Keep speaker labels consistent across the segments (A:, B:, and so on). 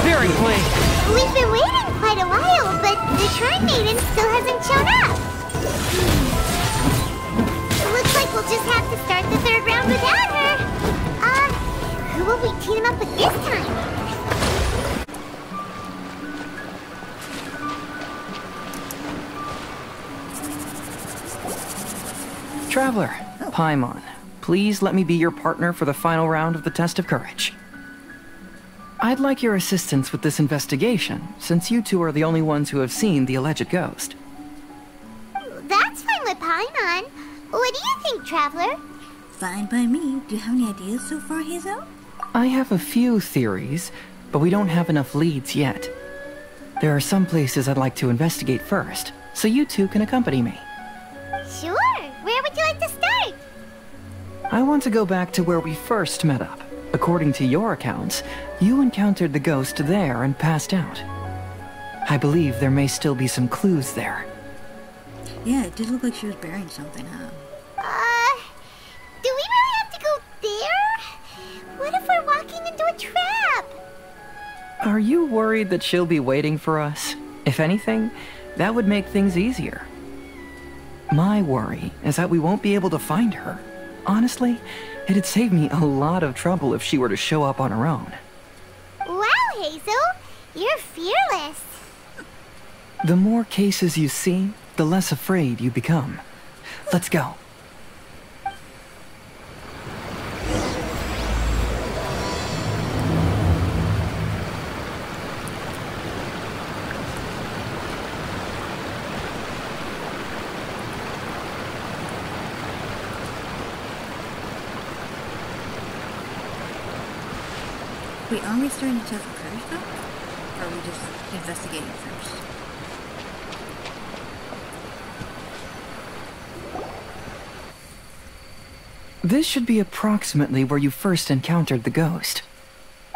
A: Seriously!
B: We've been waiting quite a while, but the Shrine Maiden still hasn't shown up. Looks like we'll just have to start the third round without her. Who will we team up with this time?
A: Traveler, Paimon, please let me be your partner for the final round of the test of courage. I'd like your assistance with this investigation, since you two are the only ones who have seen the alleged ghost.
B: That's fine with Paimon. What do you think, Traveler?
C: Fine by me. Do you have any ideas so far, Hazel?
A: I have a few theories, but we don't have enough leads yet. There are some places I'd like to investigate first, so you two can accompany me.
B: Sure. Where would you like to start?
A: I want to go back to where we first met up. According to your accounts, you encountered the ghost there and passed out. I believe there may still be some clues there.
C: Yeah, it did look like she was bearing something, huh?
B: Do we really have to go there? What if we're walking into a trap?
A: Are you worried that she'll be waiting for us? If anything, that would make things easier. My worry is that we won't be able to find her. Honestly, it'd save me a lot of trouble if she were to show up on her own.
B: Wow, Hazel! You're fearless.
A: The more cases you see, the less afraid you become. Let's go.
C: Wait, aren't we starting to test the courage though? Or are we just investigating first?
A: This should be approximately where you first encountered the ghost.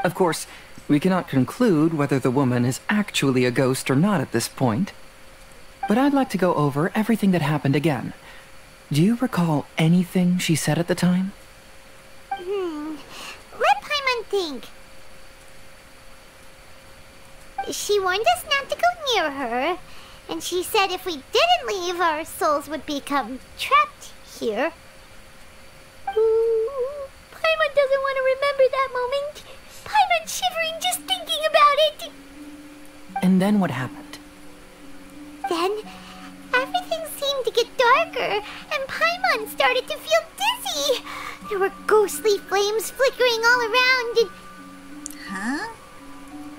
A: Of course, we cannot conclude whether the woman is actually a ghost or not at this point. But I'd like to go over everything that happened again. Do you recall anything she said at the time?
B: Let Paimon think. She warned us not to go near her, and she said if we didn't leave, our souls would become trapped here. Ooh, Paimon doesn't want to remember that moment. Paimon's shivering just thinking about it.
A: And then what happened?
B: Then, everything seemed to get darker, and Paimon started to feel dizzy. There were ghostly flames flickering all around, and
C: Huh?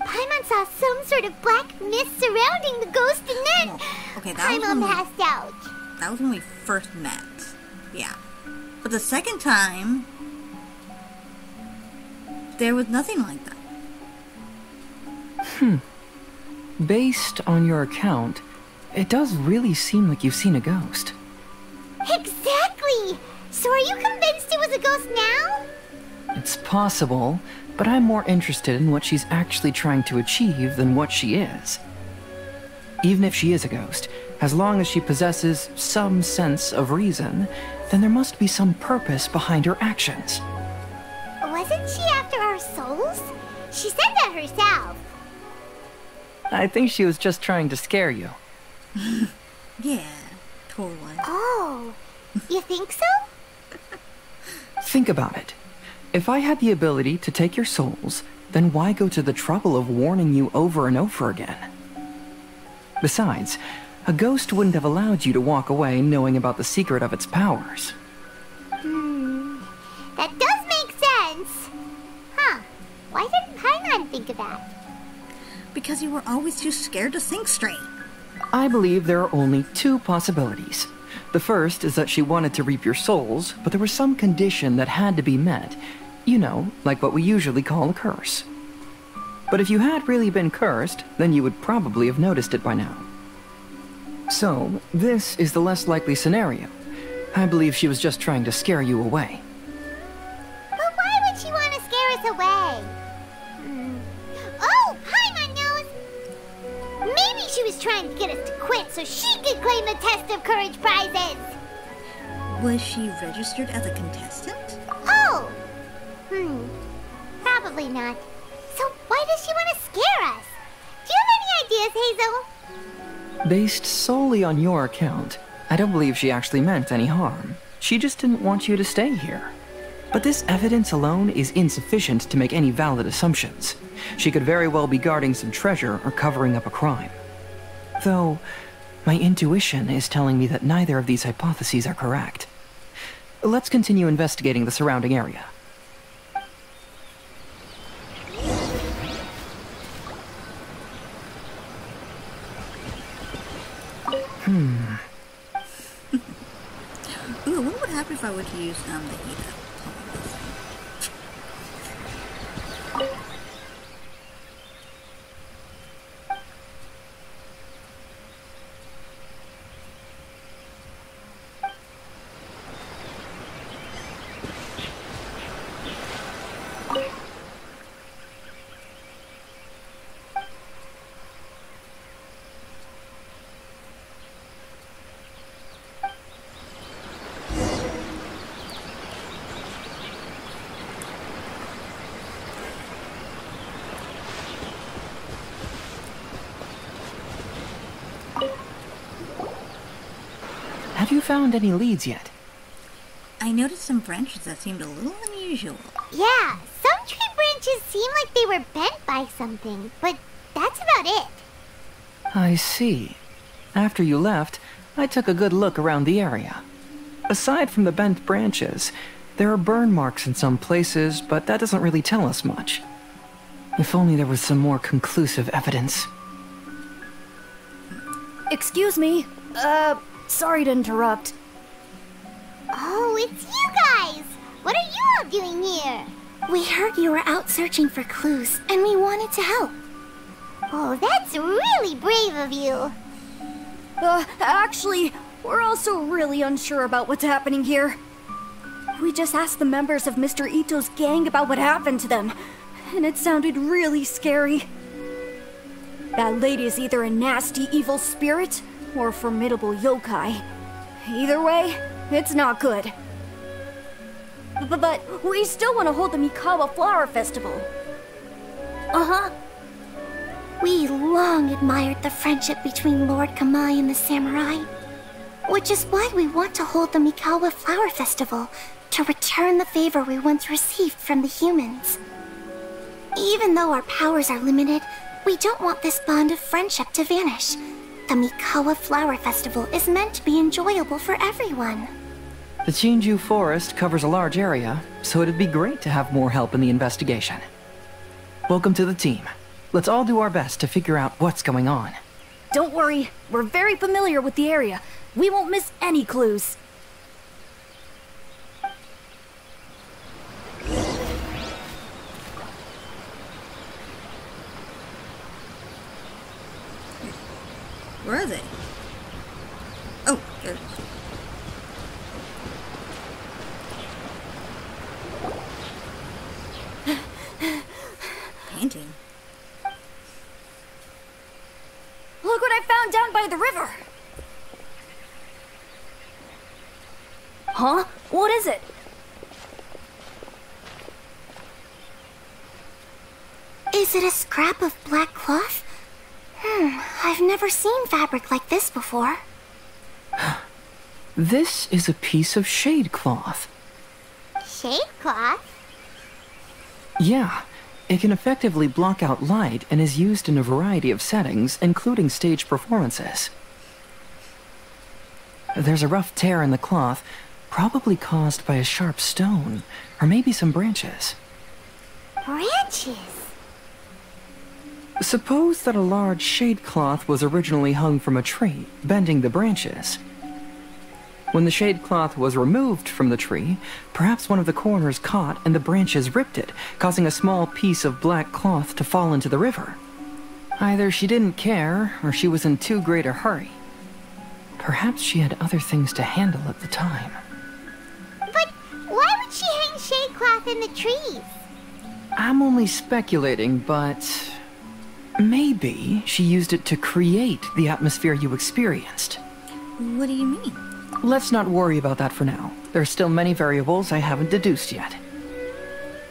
B: Paimon saw some sort of black mist surrounding the ghost, and then
C: Okay, that was
B: Paimon
C: when
B: passed out.
C: That was when we first met. Yeah. But the second time, there was nothing like that.
A: Based on your account, it does really seem like you've seen a ghost.
B: Exactly! So are you convinced it was a ghost now?
A: It's possible, but I'm more interested in what she's actually trying to achieve than what she is. Even if she is a ghost, as long as she possesses some sense of reason, then there must be some purpose behind her actions.
B: Wasn't she after our souls? She said that herself.
A: I think she was just trying to scare you.
C: Yeah, totally.
B: Oh, you think so?
A: Think about it. If I had the ability to take your souls, then why go to the trouble of warning you over and over again? Besides, a ghost wouldn't have allowed you to walk away knowing about the secret of its powers.
B: That does make sense. Huh. Why didn't Paimon think of that?
C: Because you were always too scared to think straight.
A: I believe there are only two possibilities. The first is that she wanted to reap your souls, but there was some condition that had to be met. You know, like what we usually call a curse. But if you had really been cursed, then you would probably have noticed it by now. So, this is the less likely scenario. I believe she was just trying to scare you away.
B: But why would she want to scare us away? Oh, Paimon knows! Maybe she was trying to get us to quit so she could claim the Test of Courage prizes!
C: Was she registered as a contestant?
B: Oh! Probably. Probably not. So why does she want to scare us? Do you have any ideas, Hazel?
A: Based solely on your account, I don't believe she actually meant any harm. She just didn't want you to stay here. But this evidence alone is insufficient to make any valid assumptions. She could very well be guarding some treasure or covering up a crime. Though, my intuition is telling me that neither of these hypotheses are correct. Let's continue investigating the surrounding area.
C: Ooh, what would happen if I were to use the heater?
A: Have you found any leads yet?
C: I noticed some branches that seemed a little unusual.
B: Yeah, some tree branches seem like they were bent by something, but that's about it.
A: I see. After you left, I took a good look around the area. Aside from the bent branches, there are burn marks in some places, but that doesn't really tell us much. If only there was some more conclusive evidence.
D: Excuse me. Sorry to interrupt.
B: Oh, it's you guys! What are you all doing here?
E: We heard you were out searching for clues, and we wanted to help.
B: Oh, that's really brave of you.
D: Actually, we're also really unsure about what's happening here. We just asked the members of Mr. Ito's gang about what happened to them, and it sounded really scary. That lady is either a nasty evil spirit or a formidable yokai. Either way, it's not good. But we still want to hold the Mikawa Flower Festival.
E: Uh-huh. We long admired the friendship between Lord Kamai and the samurai, which is why we want to hold the Mikawa Flower Festival to return the favor we once received from the humans. Even though our powers are limited, we don't want this bond of friendship to vanish. The Mikawa Flower Festival is meant to be enjoyable for everyone.
A: The Chinju Forest covers a large area, so it'd be great to have more help in the investigation. Welcome to the team. Let's all do our best to figure out what's going on.
D: Don't worry, we're very familiar with the area. We won't miss any clues.
C: Where are they? Oh, there it is. Painting.
D: Look what I found down by the river! Huh? What is it?
E: Is it a scrap of black cloth? I've never seen fabric like this before.
A: This is a piece of shade cloth.
B: Shade cloth?
A: Yeah, it can effectively block out light and is used in a variety of settings, including stage performances. There's a rough tear in the cloth, probably caused by a sharp stone, or maybe some branches.
B: Branches?
A: Suppose that a large shade cloth was originally hung from a tree, bending the branches. When the shade cloth was removed from the tree, perhaps one of the corners caught and the branches ripped it, causing a small piece of black cloth to fall into the river. Either she didn't care, or she was in too great a hurry. Perhaps she had other things to handle at the time.
B: But why would she hang shade cloth in the trees?
A: I'm only speculating, but maybe she used it to create the atmosphere you experienced.
C: What do you mean?
A: Let's not worry about that for now. There are still many variables I haven't deduced yet.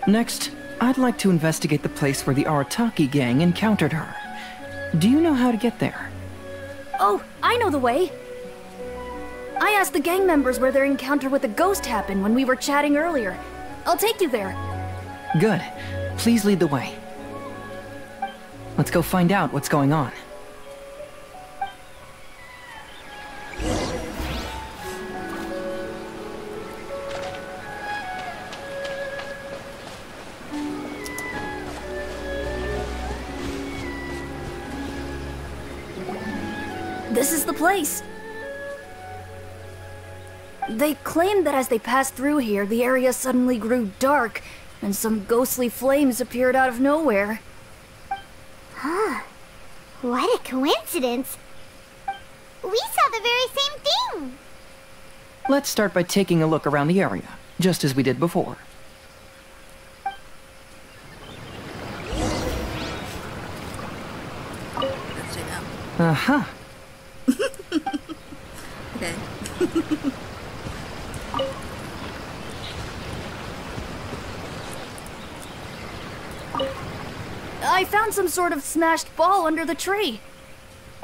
A: Next, I'd like to investigate the place where the Arataki gang encountered her. Do you know how to get there?
D: Oh, I know the way. I asked the gang members where their encounter with the ghost happened when we were chatting earlier. I'll take you there.
A: Good. Please lead the way. Let's go find out what's going on.
D: This is the place. They claimed that as they passed through here, the area suddenly grew dark, and some ghostly flames appeared out of nowhere.
B: Huh. What a coincidence. We saw the very same thing.
A: Let's start by taking a look around the area, just as we did before.
C: Let's check out.
A: Uh-huh.
C: Okay.
D: I found some sort of smashed ball under the tree.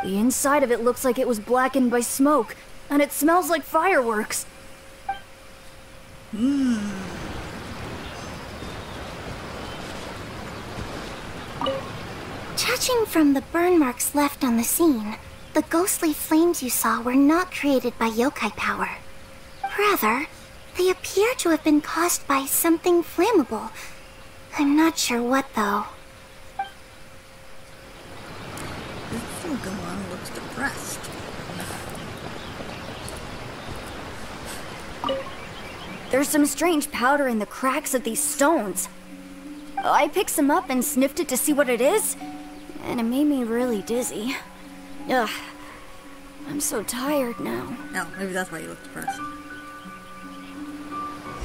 D: The inside of it looks like it was blackened by smoke, and it smells like fireworks.
E: Judging from the burn marks left on the scene, the ghostly flames you saw were not created by yokai power. Rather, they appear to have been caused by something flammable. I'm not sure what, though.
C: This Pokemon looks depressed.
D: There's some strange powder in the cracks of these stones. I picked some up and sniffed it to see what it is, and it made me really dizzy. Ugh. I'm so tired now.
C: Oh, maybe that's why you look depressed.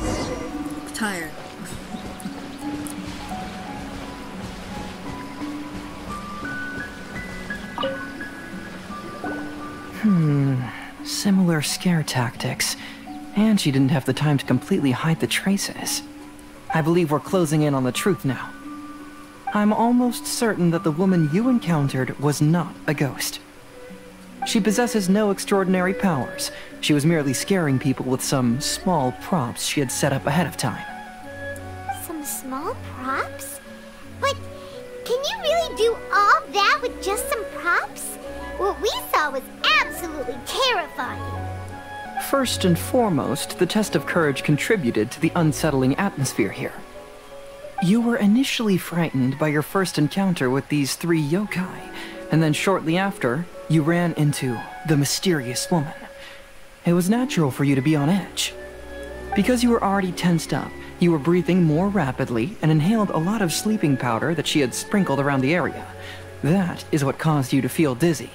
C: Looks tired.
A: Similar scare tactics. And she didn't have the time to completely hide the traces. I believe we're closing in on the truth now. I'm almost certain that the woman you encountered was not a ghost. She possesses no extraordinary powers. She was merely scaring people with some small props she had set up ahead of time.
B: Some small props? But can you really do all that with just some props? What we saw was absolutely terrifying.
A: First and foremost, the test of courage contributed to the unsettling atmosphere here. You were initially frightened by your first encounter with these three yokai, and then shortly after, you ran into the mysterious woman. It was natural for you to be on edge. Because you were already tensed up, you were breathing more rapidly and inhaled a lot of sleeping powder that she had sprinkled around the area. That is what caused you to feel dizzy.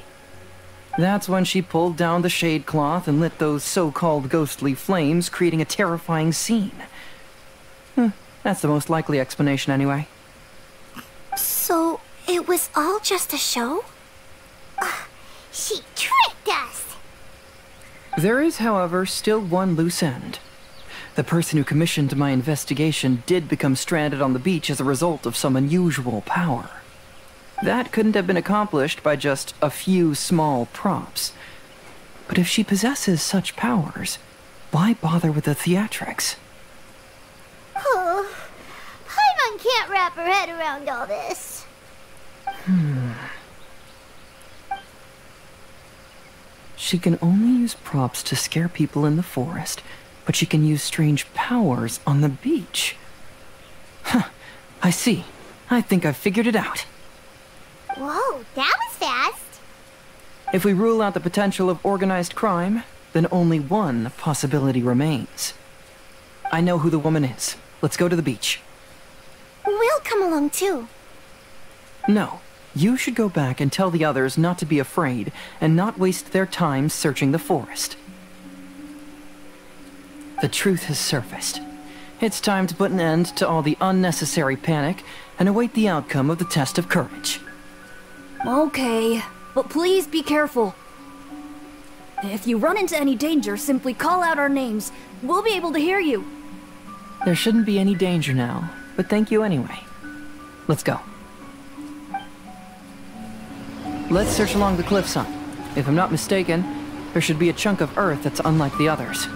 A: That's when she pulled down the shade cloth and lit those so-called ghostly flames, creating a terrifying scene. That's the most likely explanation anyway.
E: So, it was all just a show?
B: She tricked us.
A: There is, however, still one loose end. The person who commissioned my investigation did become stranded on the beach as a result of some unusual power. That couldn't have been accomplished by just a few small props. But if she possesses such powers, why bother with the theatrics?
B: Oh, Paimon can't wrap her head around all this.
A: She can only use props to scare people in the forest, but she can use strange powers on the beach. Huh, I see. I think I've figured it out.
B: Whoa, that was fast.
A: If we rule out the potential of organized crime, then only one possibility remains. I know who the woman is. Let's go to the beach.
E: We'll come along too.
A: No, you should go back and tell the others not to be afraid and not waste their time searching the forest. The truth has surfaced. It's time to put an end to all the unnecessary panic and await the outcome of the test of courage.
D: Okay, but please be careful. If you run into any danger, simply call out our names. We'll be able to hear you.
A: There shouldn't be any danger now, but thank you anyway. Let's go. Let's search along the cliffside. If I'm not mistaken, there should be a chunk of earth that's unlike the others.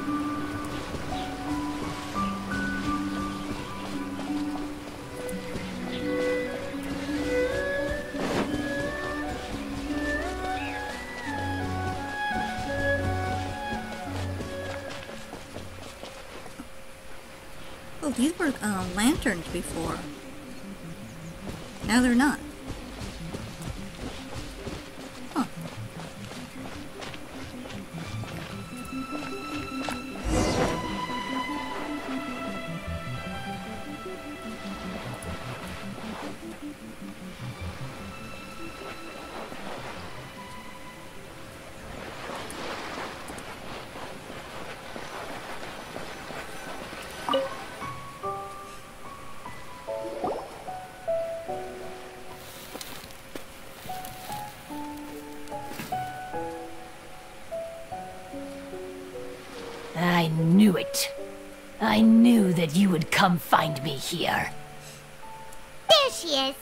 C: Oh, these were lanterns before. Now they're not. Huh.
F: I knew it. I knew that you would come find me here.
B: There she is.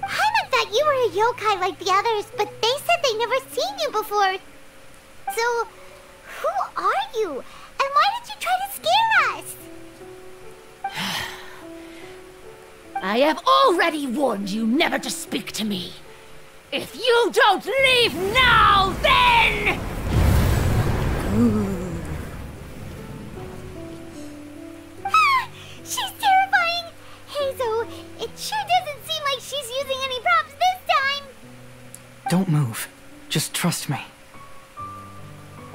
B: Paimon thought you were a yokai like the others, but they said they never seen you before. So, who are you? And why did you try to scare us?
F: I have already warned you never to speak to me. If you don't leave now, then...
B: She's terrifying! Hazel, it sure doesn't seem like she's using any props this time!
A: Don't move. Just trust me.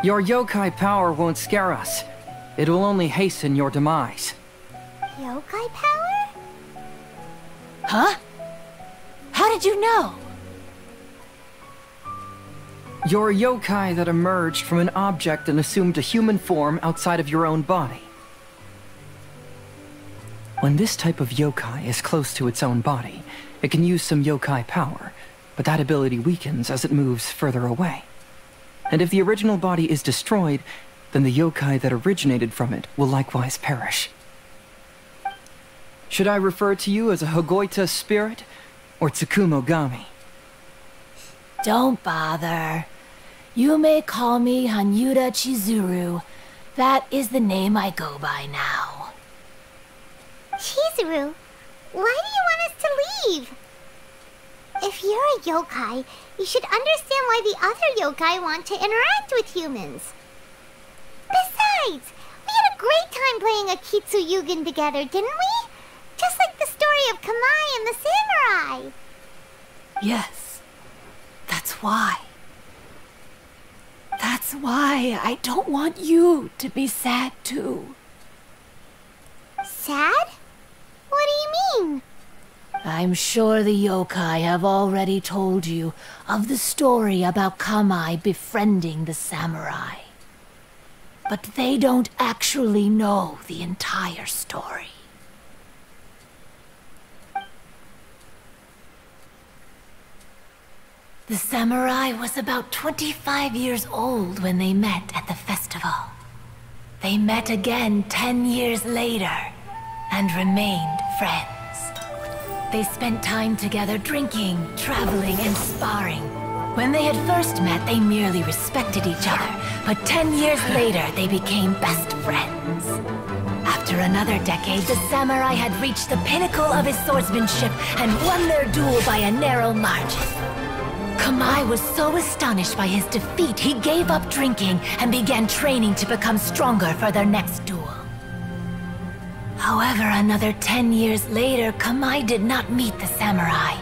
A: Your yokai power won't scare us. It will only hasten your demise.
B: Yokai power?
F: Huh? How did you know?
A: You're a yokai that emerged from an object and assumed a human form outside of your own body. When this type of yokai is close to its own body, it can use some yokai power, but that ability weakens as it moves further away. And if the original body is destroyed, then the yokai that originated from it will likewise perish. Should I refer to you as a Hogoita spirit or Tsukumogami?
F: Don't bother. You may call me Hanyuda Chizuru. That is the name I go by now.
B: Chizuru, why do you want us to leave? If you're a yokai, you should understand why the other yokai want to interact with humans. Besides, we had a great time playing Akitsu Yugen together, didn't we? Just like the story of Kamai and the samurai.
F: Yes, that's why. That's why I don't want you to be sad too.
B: Sad? What do you mean?
F: I'm sure the yokai have already told you of the story about Kamai befriending the samurai. But they don't actually know the entire story. The samurai was about 25 years old when they met at the festival. They met again 10 years later and remained friends. They spent time together drinking, traveling, and sparring. When they had first met, they merely respected each other, but 10 years later, they became best friends. After another decade, the samurai had reached the pinnacle of his swordsmanship and won their duel by a narrow margin. Kamai was so astonished by his defeat, he gave up drinking and began training to become stronger for their next duel. However, another 10 years later, Kamai did not meet the samurai.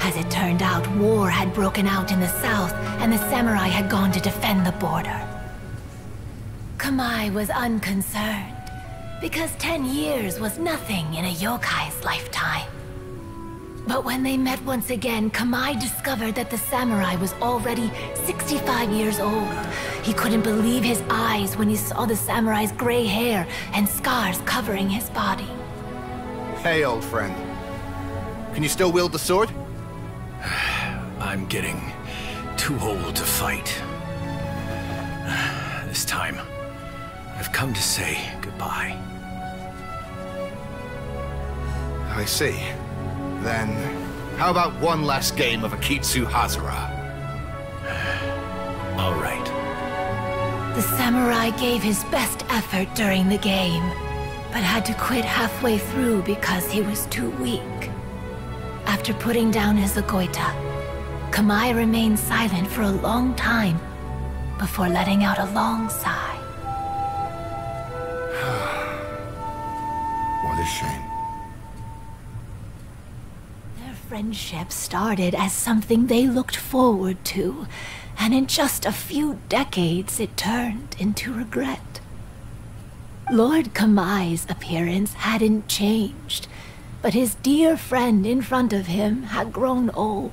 F: As it turned out, war had broken out in the south, and the samurai had gone to defend the border. Kamai was unconcerned, because 10 years was nothing in a yokai's lifetime. But when they met once again, Kamai discovered that the samurai was already 65 years old. He couldn't believe his eyes when he saw the samurai's gray hair and scars covering his body.
G: Hey, old friend. Can you still wield the sword?
H: I'm getting too old to fight. This time, I've come to say goodbye.
G: I see. Then, how about one last game of Akitsu Hazara?
H: All right.
F: The samurai gave his best effort during the game, but had to quit halfway through because he was too weak. After putting down his Agoita, Kamai remained silent for a long time before letting out a long sigh.
G: What a shame.
F: Their friendship started as something they looked forward to, and in just a few decades it turned into regret. Lord Kamai's appearance hadn't changed, but his dear friend in front of him had grown old.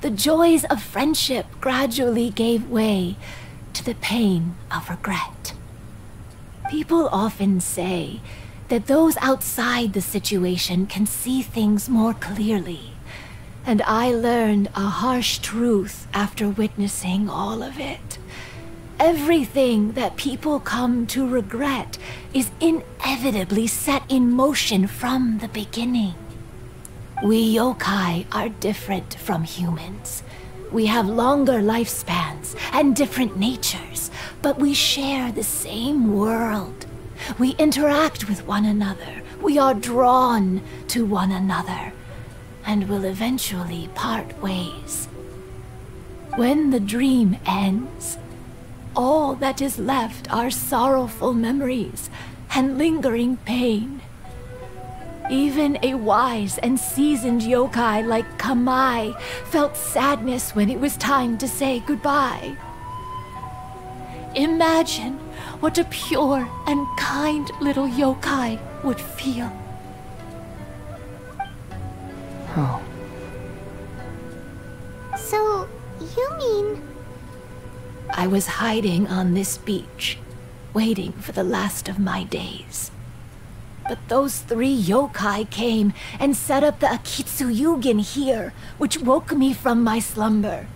F: The joys of friendship gradually gave way to the pain of regret. People often say that those outside the situation can see things more clearly, and I learned a harsh truth after witnessing all of it. Everything that people come to regret is inevitably set in motion from the beginning. We yokai are different from humans. We have longer lifespans and different natures, but we share the same world. We interact with one another. We are drawn to one another, and will eventually part ways. When the dream ends, all that is left are sorrowful memories and lingering pain. Even a wise and seasoned yokai like Kamai felt sadness when it was time to say goodbye. Imagine what a pure and kind little yokai would feel.
A: Oh.
B: So, you mean...
F: I was hiding on this beach, waiting for the last of my days. But those 3 yokai came and set up the Akitsu Yugen here, which woke me from my slumber.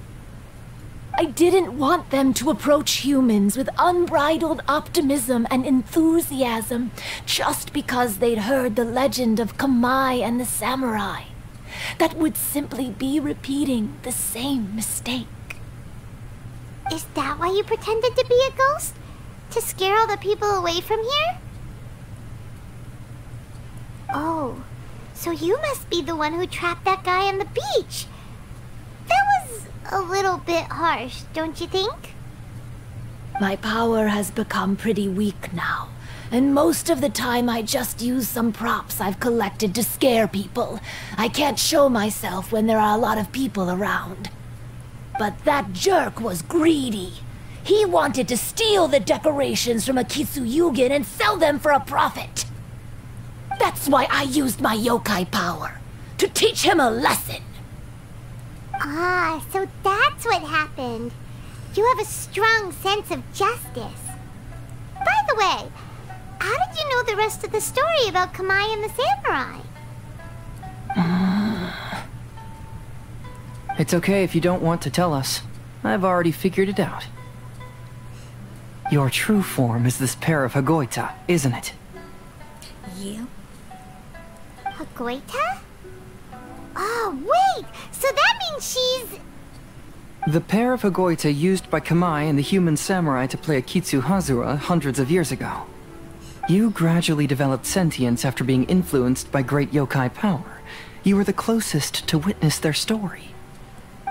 F: I didn't want them to approach humans with unbridled optimism and enthusiasm just because they'd heard the legend of Kamai and the samurai. That would simply be repeating the same mistake.
B: Is that why you pretended to be a ghost? To scare all the people away from here? Oh, so you must be the one who trapped that guy on the beach. That was a little bit harsh, don't you think?
F: My power has become pretty weak now, and most of the time I just use some props I've collected to scare people. I can't show myself when there are a lot of people around. But that jerk was greedy. He wanted to steal the decorations from Akitsu Yugen and sell them for a profit. That's why I used my yokai power, to teach him a lesson.
B: Ah, so that's what happened. You have a strong sense of justice. By the way, how did you know the rest of the story about Kamai and the samurai?
A: It's okay if you don't want to tell us. I've already figured it out. Your true form is this pair of Hagoita, isn't it?
C: Yeah.
B: Hagoita? Oh, wait! So that means she's...
A: The pair of Hagoita used by Kamai and the human samurai to play Akitsu Hazara hundreds of years ago. You gradually developed sentience after being influenced by great yokai power. You were the closest to witness their story.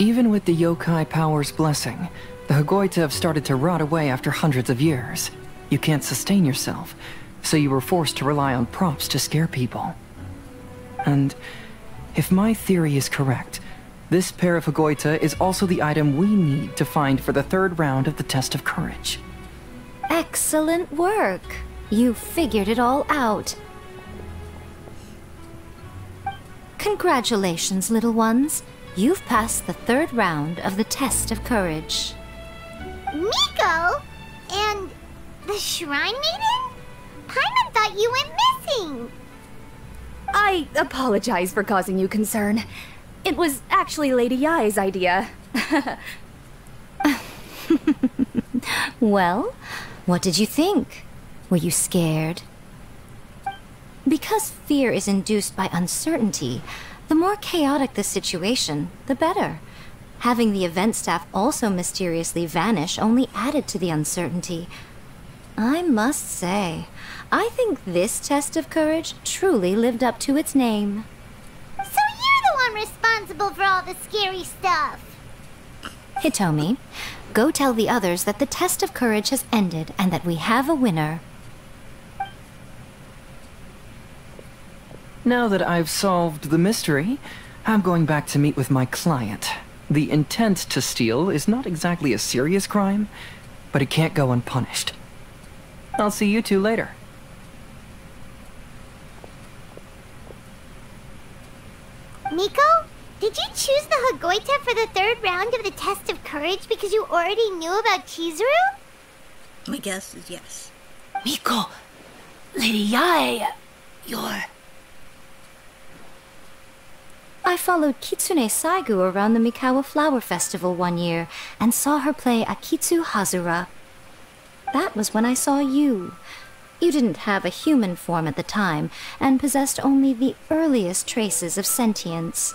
A: Even with the yokai power's blessing, the Hagoita have started to rot away after hundreds of years. You can't sustain yourself, so you were forced to rely on props to scare people. And if my theory is correct, this pair of Hagoita is also the item we need to find for the 3rd round of the test of courage.
D: Excellent work. You figured it all out. Congratulations, little ones. You've passed the 3rd round of the test of courage.
B: Miko? And the Shrine Maiden? Paimon thought you went missing.
D: I apologize for causing you concern. It was actually Lady Yai's idea.
E: Well, what did you think? Were you scared?
I: Because fear is induced by uncertainty, the more chaotic the situation, the better. Having the event staff also mysteriously vanish only added to the uncertainty. I must say, I think this test of courage truly lived up to its name.
B: So you're the one responsible for all the scary stuff.
I: Hitomi, go tell the others that the test of courage has ended and that we have a winner.
A: Now that I've solved the mystery, I'm going back to meet with my client. The intent to steal is not exactly a serious crime, but it can't go unpunished. I'll see you two later.
B: Miko, did you choose the Hagoita for the third round of the test of courage because you already knew about Chizuru?
C: My guess is yes.
F: Miko, Lady Yae, you're...
I: I followed Kitsune Saigu around the Mikawa Flower Festival one year and saw her play Akitsu Hazura. That was when I saw you. You didn't have a human form at the time and possessed only the earliest traces of sentience.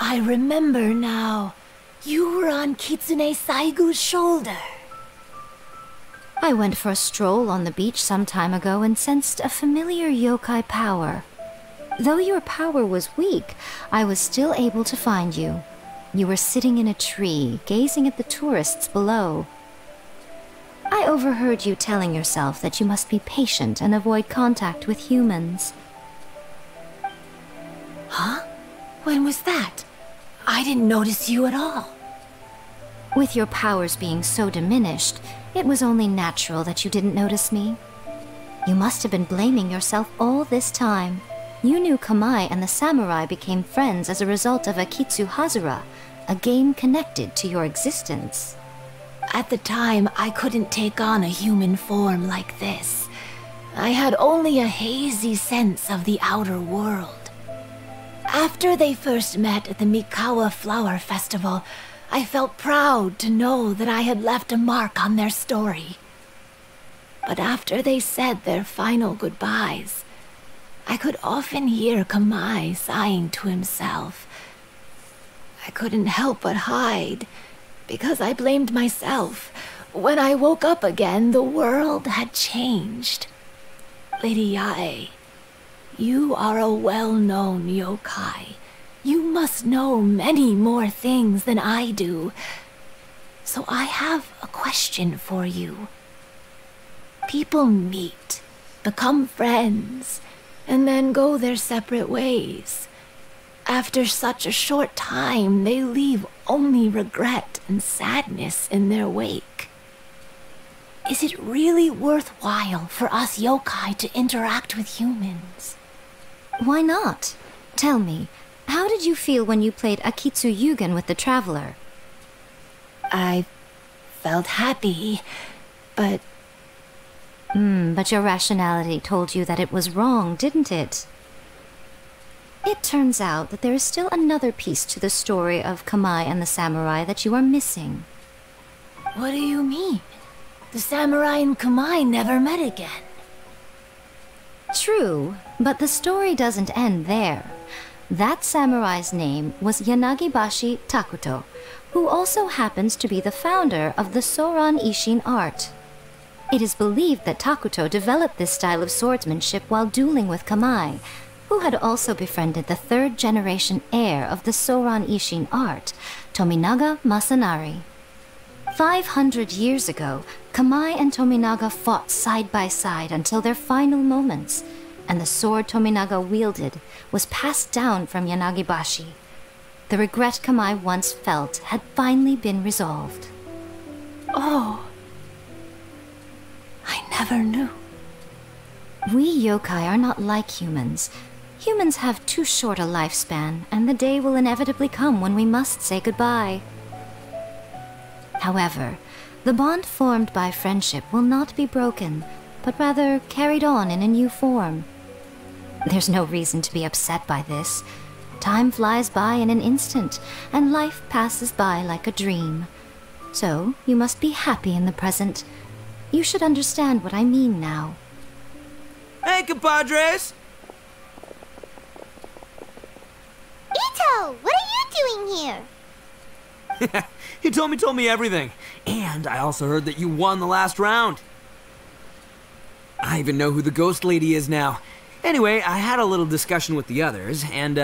F: I remember now. You were on Kitsune Saigu's shoulder.
I: I went for a stroll on the beach some time ago and sensed a familiar yokai power. Though your power was weak, I was still able to find you. You were sitting in a tree, gazing at the tourists below. I overheard you telling yourself that you must be patient and avoid contact with humans.
F: Huh? When was that? I didn't notice you at all.
I: With your powers being so diminished, it was only natural that you didn't notice me. You must have been blaming yourself all this time. You knew Kamai and the samurai became friends as a result of Akitsu Hazura, a game connected to your existence.
F: At the time, I couldn't take on a human form like this. I had only a hazy sense of the outer world. After they first met at the Mikawa Flower Festival, I felt proud to know that I had left a mark on their story. But after they said their final goodbyes, I could often hear Kamai sighing to himself. I couldn't help but hide, because I blamed myself. When I woke up again, the world had changed. Lady Yae, you are a well-known yokai. You must know many more things than I do. So I have a question for you. People meet, become friends, and then go their separate ways. After such a short time, they leave only regret and sadness in their wake. Is it really worthwhile for us yokai to interact with humans?
I: Why not? Tell me, how did you feel when you played Akitsu Yugen with the Traveler?
F: I felt happy, but...
I: But your rationality told you that it was wrong, didn't it? It turns out that there is still another piece to the story of Kamai and the samurai that you are missing.
F: What do you mean? The samurai and Kamai never met again.
I: True, but the story doesn't end there. That samurai's name was Yanagibashi Takuto, who also happens to be the founder of the Soran Ishin art. It is believed that Takuto developed this style of swordsmanship while dueling with Kamai, who had also befriended the third-generation heir of the Soran Ishin art, Tominaga Masanari. 500 years ago, Kamai and Tominaga fought side by side until their final moments, and the sword Tominaga wielded was passed down from Yanagibashi. The regret Kamai once felt had finally been resolved.
F: Oh, I never knew.
I: We yokai are not like humans. Humans have too short a lifespan, and the day will inevitably come when we must say goodbye. However, the bond formed by friendship will not be broken, but rather carried on in a new form. There's no reason to be upset by this. Time flies by in an instant, and life passes by like a dream. So, you must be happy in the present. You should understand what I mean now.
J: Hey, compadres!
B: Ito, what are you doing here?
J: He told me everything. And I also heard that you won the last round. I even know who the ghost lady is now. Anyway, I had a little discussion with the others, and,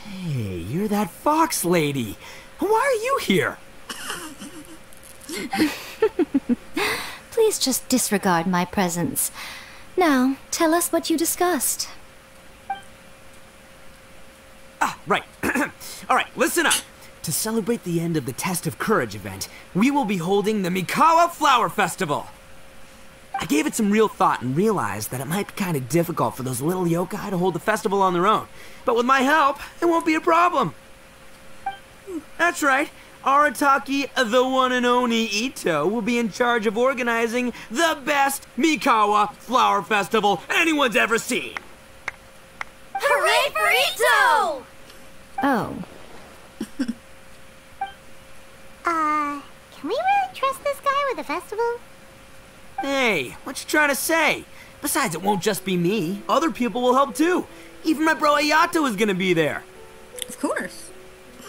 J: Hey, you're that fox lady. Why are you here?
I: Please just disregard my presence. Now, tell us what you discussed.
J: Ah, right. Alright, listen up. To celebrate the end of the Test of Courage event, we will be holding the Mikawa Flower Festival. I gave it some real thought and realized that it might be kind of difficult for those little yokai to hold the festival on their own. But with my help, it won't be a problem. That's right. Arataki, the one and only Ito, will be in charge of organizing the best Mikawa Flower Festival anyone's ever seen.
D: Hooray for Ito!
I: Oh.
B: Can we really trust this guy with the festival?
J: Hey, what you trying to say? Besides, it won't just be me. Other people will help too. Even my bro Ayato is gonna be there.
C: Of course.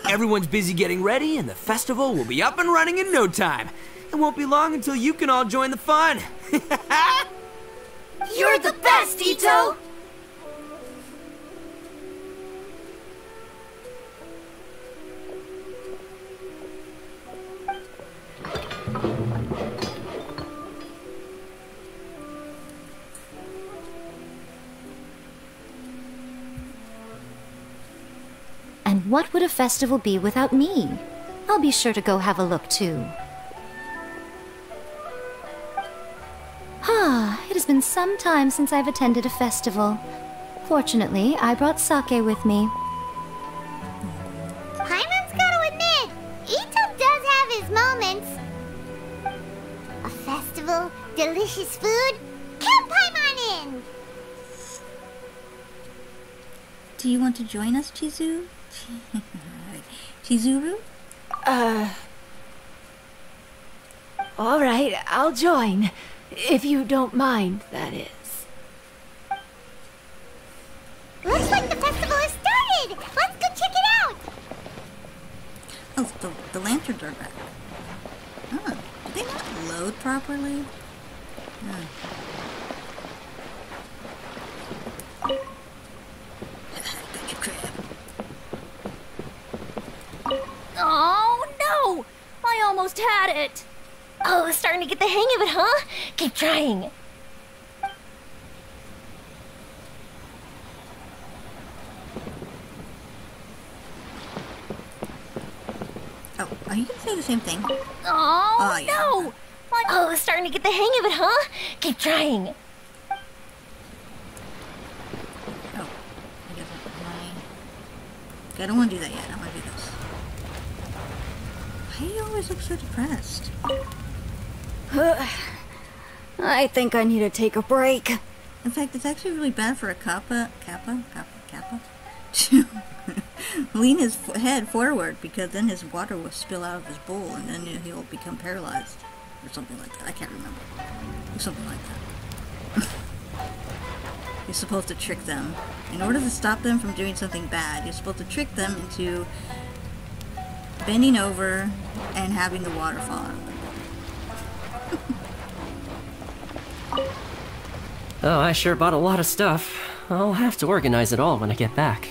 J: Everyone's busy getting ready, and the festival will be up and running in no time. It won't be long until you can all join the fun.
D: You're the best, Ito!
I: And what would a festival be without me? I'll be sure to go have a look too. It has been some time since I've attended a festival. Fortunately, I brought sake with me.
B: Paimon's gotta admit, Ito does have his moments. A festival, delicious food, count Paimon in!
C: Do you want to join us, Chizu? Chizuru?
F: Alright, I'll join. If you don't mind, that is.
B: Looks like the festival has started! Let's go check it out!
C: Oh, the lanterns are back. Oh, did they not load properly? Got your crab.
D: Oh, no! I almost had it!
F: Oh, starting to get the hang of it, huh? Keep trying.
C: Oh, are you gonna say the same thing?
D: Oh,
C: yeah.
D: no!
F: Oh, starting to get the hang of it, huh? Keep trying.
C: Oh, I don't want to do that yet. I want to do this. Why do you always look so depressed?
D: I think I need to take a break.
C: In fact, it's actually really bad for a kappa to lean his head forward, because then his water will spill out of his bowl and then he'll become paralyzed. Or something like that. I can't remember. Or something like that. You're supposed to trick them. In order to stop them from doing something bad, you're supposed to trick them into bending over and having the water fall out of them.
K: Oh, I sure bought a lot of stuff. I'll have to organize it all when I get back.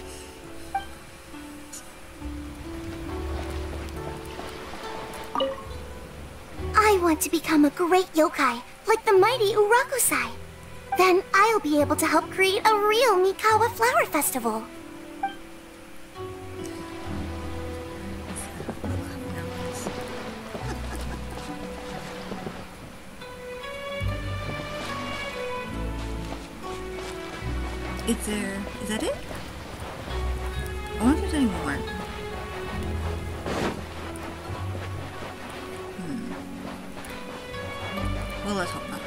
E: I want to become a great yokai, like the mighty Urakusai. Then I'll be able to help create a real Mikawa Flower Festival.
C: Is that it? I wonder if there's any more. Well, let's hope not.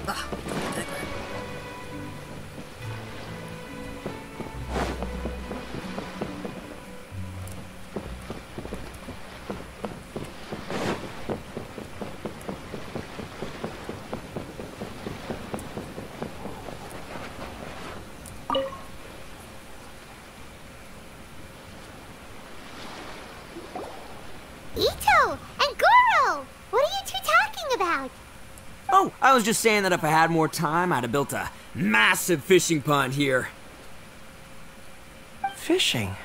C: Ah, that guy.
B: Ito and Goro! What are you two talking about?
J: Oh, I was just saying that if I had more time, I'd have built a massive fishing pond here.
L: Fishing?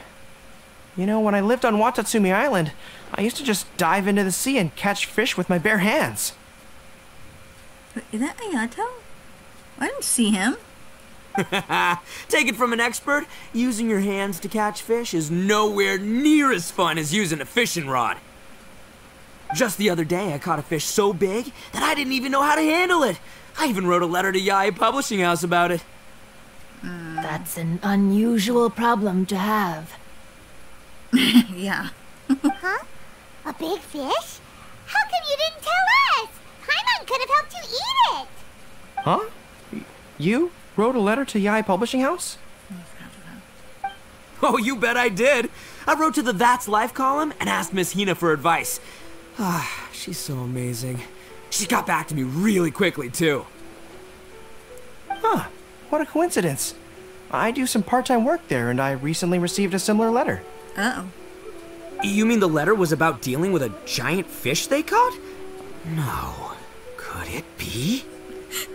L: You know, when I lived on Watatsumi Island, I used to just dive into the sea and catch fish with my bare hands.
C: Is that Ayato? I didn't see him.
J: Take it from an expert, using your hands to catch fish is nowhere near as fun as using a fishing rod. Just the other day, I caught a fish so big that I didn't even know how to handle it. I even wrote a letter to Yae Publishing House about it.
F: That's an unusual problem to have.
C: Yeah.
B: Huh? A big fish? How come you didn't tell us? Paimon could have helped you eat it!
L: Huh? You wrote a letter to Yae Publishing House?
J: Oh, you bet I did. I wrote to the That's Life column and asked Miss Hina for advice. Ah, she's so amazing. She got back to me really quickly, too.
L: Huh. What a coincidence. I do some part-time work there, and I recently received a similar letter.
C: Uh-oh.
J: You mean the letter was about dealing with a giant fish they caught? No. Could it be?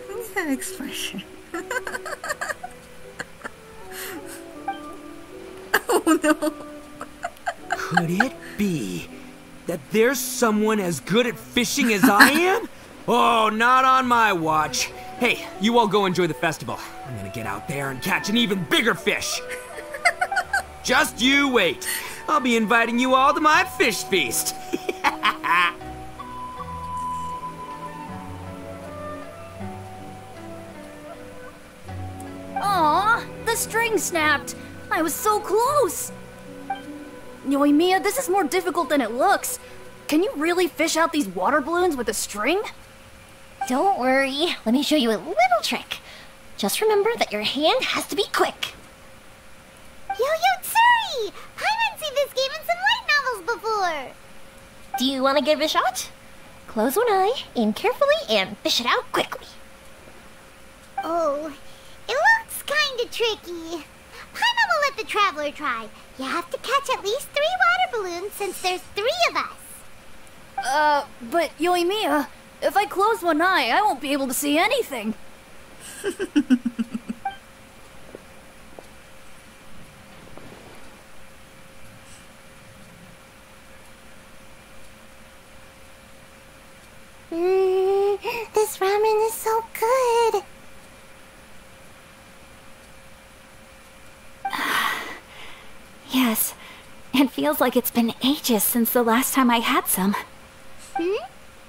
C: Look at that expression. Oh, no.
J: Could it be that there's someone as good at fishing as I am? Oh, not on my watch. Hey, you all go enjoy the festival. I'm gonna get out there and catch an even bigger fish. Just you wait. I'll be inviting you all to my fish feast.
D: Aw, the string snapped. I was so close. Yoimiya, this is more difficult than it looks. Can you really fish out these water balloons with a string?
E: Don't worry, let me show you a little trick. Just remember that your hand has to be quick.
B: Yo-Yo Tsuri! Paimon's seen this game in some light novels before!
E: Do you want to give it a shot? Close one eye, aim carefully, and fish it out quickly.
B: Oh, it looks kinda tricky. Paimon will let the traveler try. You have to catch at least 3 water balloons since there's 3 of us.
D: But Yoimiya, if I close one eye, I won't be able to see anything.
B: This ramen is so good.
M: Yes, it feels like it's been ages since the last time I had some.
B: You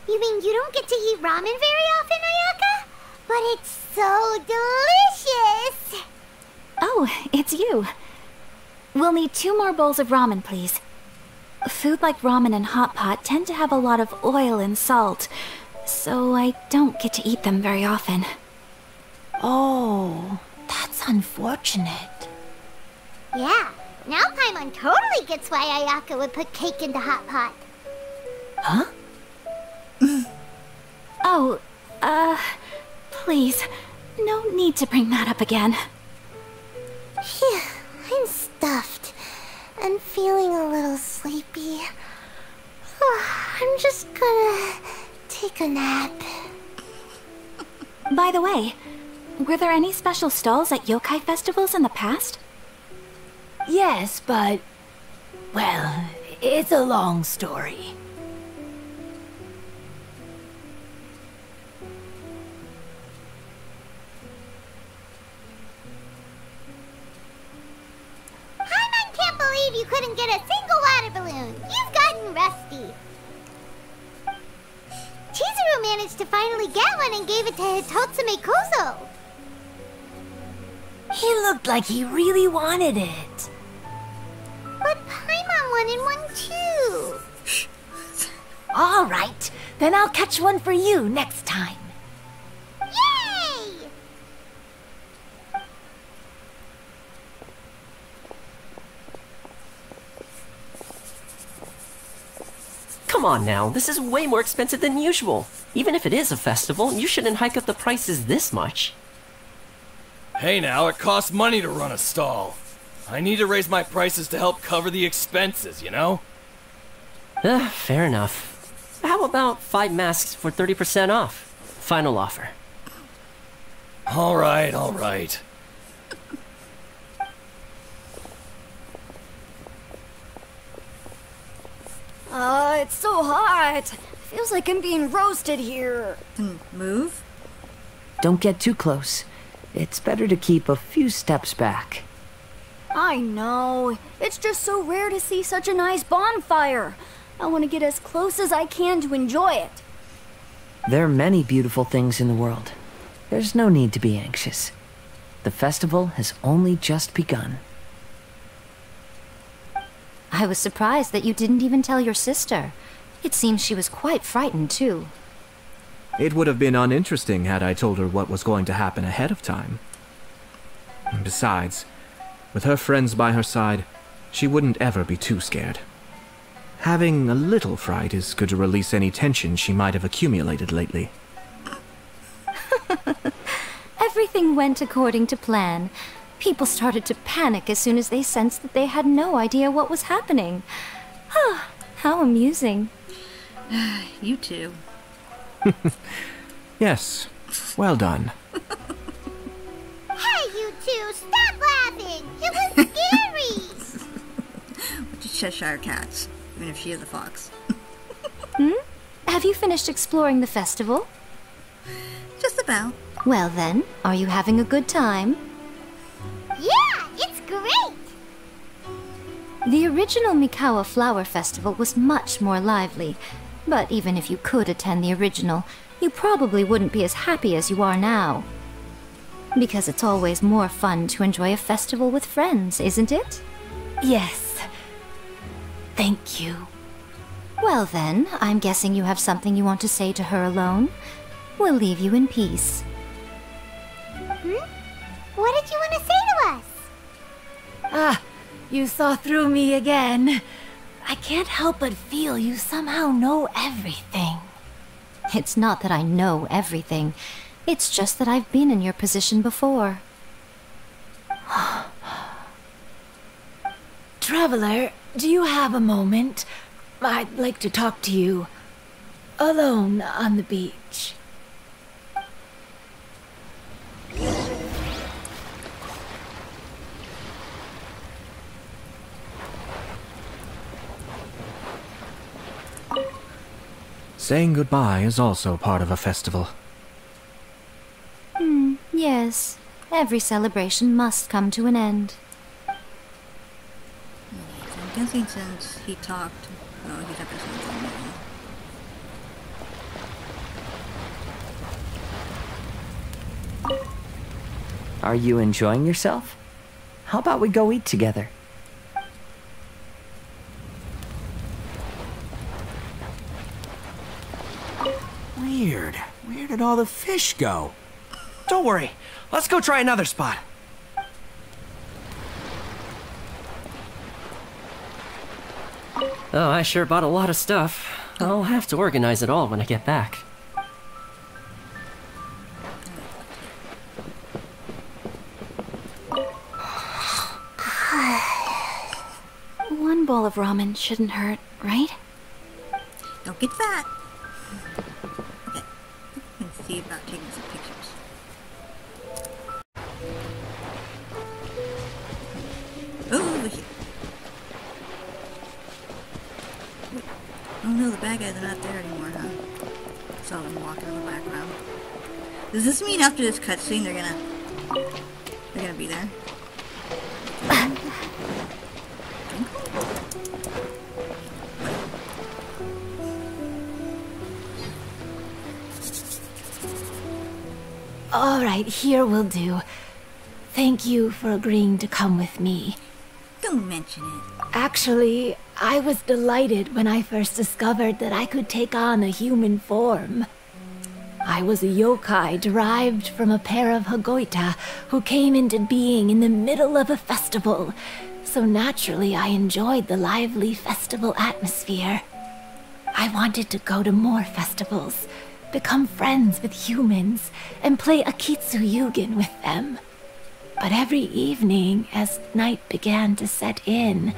B: mean you don't get to eat ramen very often, Ayaka? But it's so delicious!
M: Oh, it's you. We'll need 2 more bowls of ramen, please. Food like ramen and hot pot tend to have a lot of oil and salt, so I don't get to eat them very often.
F: Oh, that's unfortunate.
B: Yeah, now Paimon totally gets why Ayaka would put cake in the hot pot.
F: Huh?
M: Oh, please, no need to bring that up again.
B: Phew, I'm stuffed and feeling a little sleepy. I'm just gonna take a nap.
M: By the way, were there any special stalls at yokai festivals in the past?
F: Yes, but... well, it's a long story.
B: Paimon can't believe you couldn't get a single water balloon. You've gotten rusty. Chizuru managed to finally get one and gave it to Hitotsume Kozo.
F: He looked like he really wanted it.
B: But Paimon wanted one too.
F: All right, then I'll catch one for you next time.
B: Yay!
K: Come on now, this is way more expensive than usual. Even if it is a festival, you shouldn't hike up the prices this much.
N: Hey now, it costs money to run a stall. I need to raise my prices to help cover the expenses, you know?
K: Fair enough. How about 5 masks for 30% off? Final offer.
N: Alright, alright.
D: It's so hot. Feels like I'm being roasted here.
C: Move?
A: Don't get too close. It's better to keep a few steps back.
D: I know. It's just so rare to see such a nice bonfire. I want to get as close as I can to enjoy it.
A: There are many beautiful things in the world. There's no need to be anxious. The festival has only just begun.
I: I was surprised that you didn't even tell your sister. It seems she was quite frightened, too.
O: It would have been uninteresting had I told her what was going to happen ahead of time. And besides, with her friends by her side, she wouldn't ever be too scared. Having a little fright is good to release any tension she might have accumulated lately.
I: Everything went according to plan. People started to panic as soon as they sensed that they had no idea what was happening. How amusing.
C: You too.
O: Yes, well done.
B: Hey, you two, stop laughing! It was scary!
C: Which is Cheshire Cats, even if she is a fox.
I: Have you finished exploring the festival?
C: Just about.
I: Well then, are you having a good time?
B: Yeah, it's great!
I: The original Mikawa Flower Festival was much more lively, but even if you could attend the original, you probably wouldn't be as happy as you are now. Because it's always more fun to enjoy a festival with friends, isn't it?
F: Yes. Thank you.
I: Well then, I'm guessing you have something you want to say to her alone. We'll leave you in peace.
B: What did you want to say to us?
F: Ah, you saw through me again. I can't help but feel you somehow know everything.
I: It's not that I know everything. It's just that I've been in your position before.
F: Traveler, do you have a moment? I'd like to talk to you. Alone on the beach.
O: Saying goodbye is also part of a festival.
I: Yes. Every celebration must come to an end.
C: I'm guessing since he talked... Oh, he's up to something now.
A: Are you enjoying yourself? How about we go eat together?
J: Weird. Where did all the fish go?
L: Don't worry. Let's go try another spot.
K: Oh, I sure bought a lot of stuff. I'll have to organize it all when I get back.
M: One bowl of ramen shouldn't hurt, right?
C: Don't get fat. Okay. Let's see about taking some pictures. Over here. Oh no, the bad guys are not there anymore, huh? Saw them walking in the background. Does this mean after this cutscene they're gonna be there?
F: All right, here will do. Thank you for agreeing to come with me.
C: Don't mention it.
F: Actually, I was delighted when I first discovered that I could take on a human form. I was a yokai derived from a pair of Hagoita who came into being in the middle of a festival, so naturally I enjoyed the lively festival atmosphere. I wanted to go to more festivals, become friends with humans, and play Akitsu Yugen with them. But every evening, as night began to set in,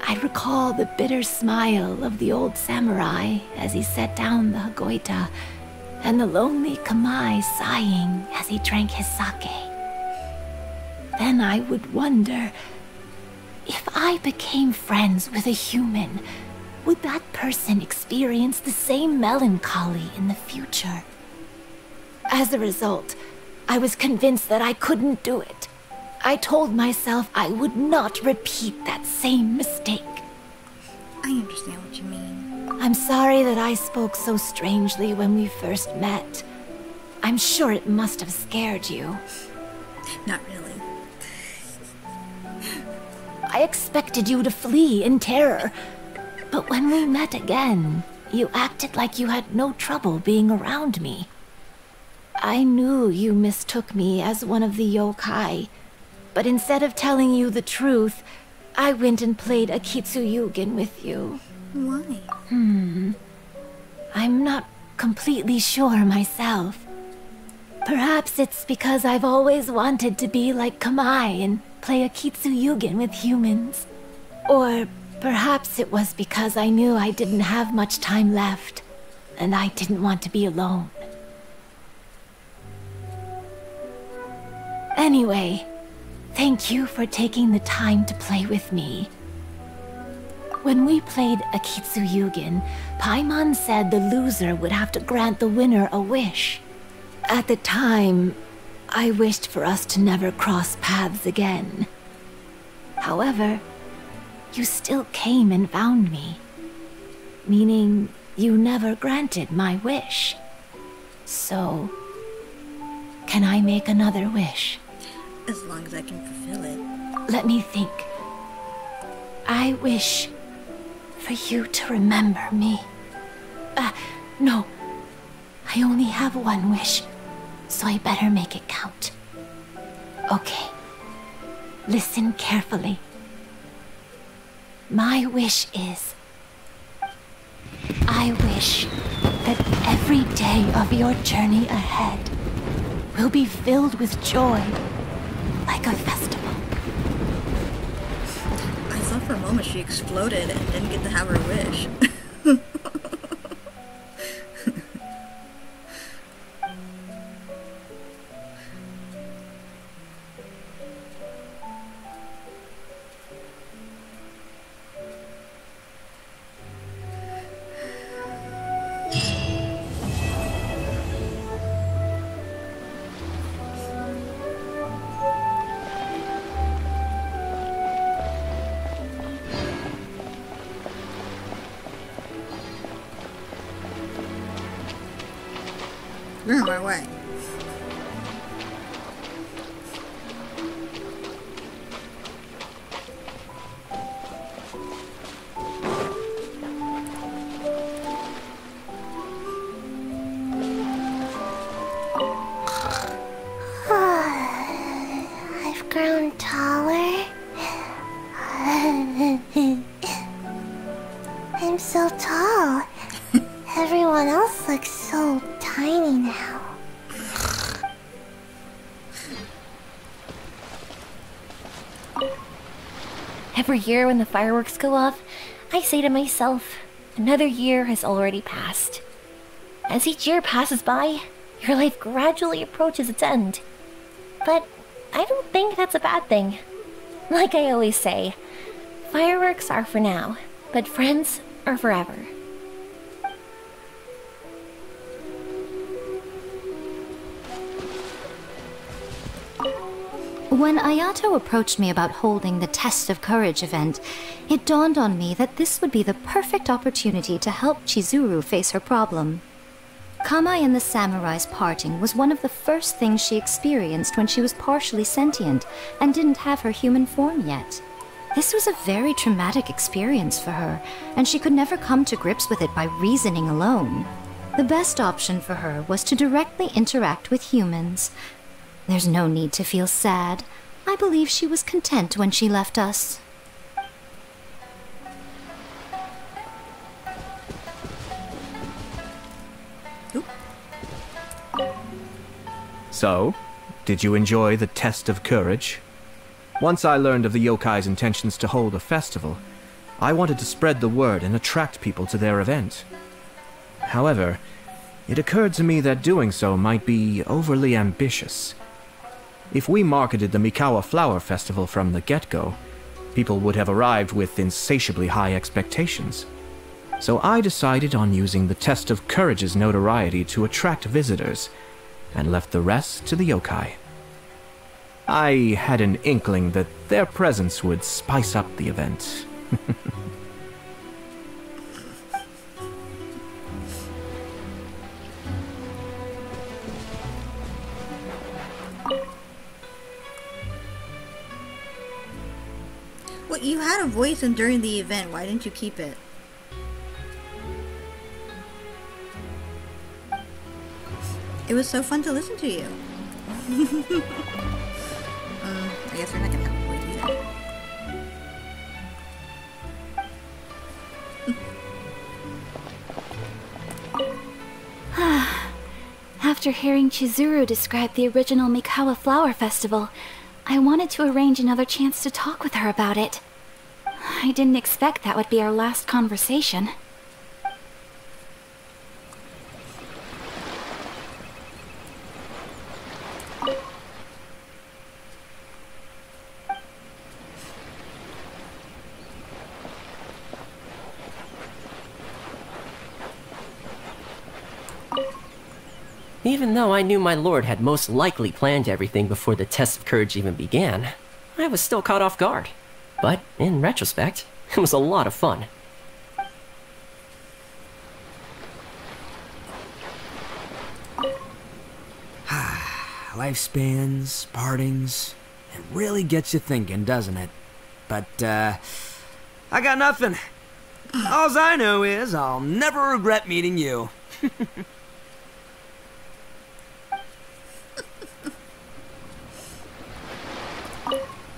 F: I recall the bitter smile of the old samurai as he set down the Hagoita, and the lonely Kamai sighing as he drank his sake. Then I would wonder, if I became friends with a human, would that person experience the same melancholy in the future? As a result, I was convinced that I couldn't do it. I told myself I would not repeat that same mistake.
C: I understand what you mean.
F: I'm sorry that I spoke so strangely when we first met. I'm sure it must have scared you.
C: Not really.
F: I expected you to flee in terror, but when we met again, you acted like you had no trouble being around me. I knew you mistook me as one of the yokai, but instead of telling you the truth, I went and played Akitsu Yugen with you.
C: Why?
F: I'm not completely sure myself. Perhaps it's because I've always wanted to be like Kamai and play Akitsu Yugen with humans. Or perhaps it was because I knew I didn't have much time left, and I didn't want to be alone. Anyway, thank you for taking the time to play with me. When we played Akitsu Yugen, Paimon said the loser would have to grant the winner a wish. At the time, I wished for us to never cross paths again. However, you still came and found me, meaning you never granted my wish. So, can I make another wish?
C: As long as I can fulfill it.
F: Let me think. I wish for you to remember me. No. I only have one wish, so I better make it count. Okay. Listen carefully. My wish is, I wish that every day of your journey ahead will be filled with joy, like a festival.
C: I thought for a moment she exploded and didn't get to have her wish. You're in my way.
E: I've grown taller. I'm so tall. Everyone else looks so tiny now.
I: Every year when the fireworks go off, I say to myself, another year has already passed. As each year passes by, your life gradually approaches its end. But I don't think that's a bad thing. Like I always say, fireworks are for now, but friends are forever. When Ayato approached me about holding the Test of Courage event, it dawned on me that this would be the perfect opportunity to help Chizuru face her problem. Kamai and the samurai's parting was one of the first things she experienced when she was partially sentient and didn't have her human form yet. This was a very traumatic experience for her, and she could never come to grips with it by reasoning alone. The best option for her was to directly interact with humans. There's no need to feel sad. I believe she was content when she left us.
O: So, did you enjoy the Test of Courage? Once I learned of the yokai's intentions to hold a festival, I wanted to spread the word and attract people to their event. However, it occurred to me that doing so might be overly ambitious. If we marketed the Mikawa Flower Festival from the get-go, people would have arrived with insatiably high expectations. So I decided on using the Test of Courage's notoriety to attract visitors, and left the rest to the yokai. I had an inkling that their presence would spice up the event.
C: Well, you had a voice during the event. Why didn't you keep it? It was so fun to listen to you. I guess we're not gonna have a voice
M: either. After hearing Chizuru describe the original Mikawa Flower Festival, I wanted to arrange another chance to talk with her about it. I didn't expect that would be our last conversation.
K: Even though I knew my lord had most likely planned everything before the test of courage even began, I was still caught off guard. But, in retrospect, it was a lot of fun.
J: Lifespans, partings, it really gets you thinking, doesn't it? But, I got nothing. Alls I know is I'll never regret meeting you.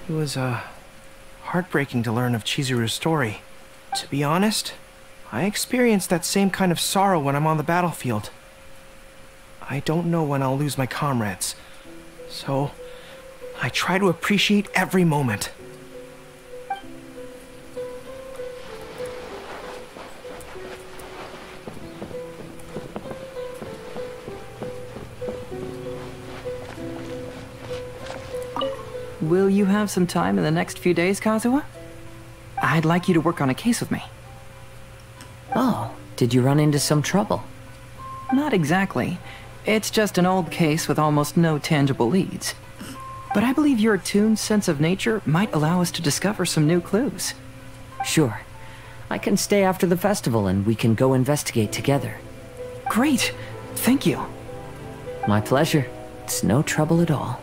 L: It was, heartbreaking to learn of Chizuru's story. To be honest, I experienced that same kind of sorrow when I'm on the battlefield. I don't know when I'll lose my comrades, so I try to appreciate every moment.
A: Will you have some time in the next few days, Kazuha? I'd like you to work on a case with me.
F: Oh, did you run into some trouble?
A: Not exactly. It's just an old case with almost no tangible leads. But I believe your attuned sense of nature might allow us to discover some new clues.
F: Sure. I can stay after the festival and we can go investigate together.
A: Great! Thank you.
F: My pleasure. It's no trouble at all.